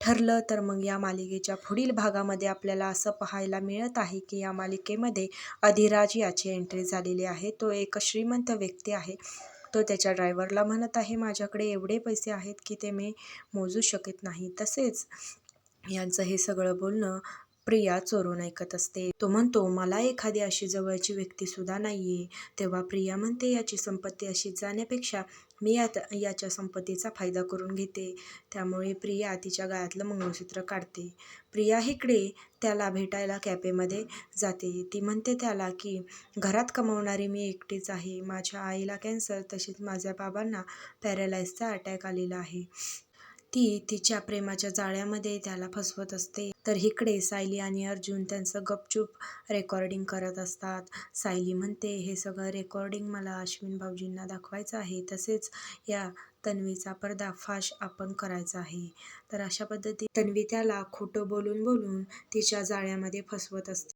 ठरलं तर मग या मालिकेच्या पुढील भागामध्ये आपल्याला असं पाहायला मिळत आहे की या मालिकेमध्ये अधिराज याची एंट्री झालेली आहे. तो एक श्रीमंत व्यक्ती आहे. तो त्याच्या ड्रायव्हरला म्हणत आहे, माझ्याकडे एवढे पैसे आहेत की ते मी मोजू शकत नाही. तसेच यांचं हे सगळं बोलणं प्रिया चोरून ऐकत असते. तो म्हणतो, मला एखादी अशी जवळची व्यक्ती सुद्धा नाहीये. तेव्हा प्रिया म्हणते, याची संपत्ती अशीच जाण्यापेक्षा मी याच्या संपत्तीचा फायदा करून घेते. त्यामुळे प्रिया तिच्या गळ्यातलं मंगळसूत्र काढते. प्रिया इकडे त्याला भेटायला कॅफेमध्ये जाते. ती म्हणते त्याला की घरात कमावणारी मी एकटीच आहे. माझ्या आईला कॅन्सर, तसेच माझ्या बाबांना पॅरालाइजचा अटॅक आलेला आहे. ती तिच्या प्रेमाच्या जाळ्यामध्ये त्याला फसवत असते. तर इकडे सायली आणि अर्जुन त्यांचं गपचूप रेकॉर्डिंग करत असतात. सायली म्हणते, हे सगळं रेकॉर्डिंग मला अश्विन भाऊजींना दाखवायचं आहे. तसेच या तन्वीचा पर्दाफाश आपण करायचा आहे. तर अशा पद्धतीने तन्वी त्याला खोटं बोलून बोलून तिच्या जाळ्यामध्ये फसवत असते.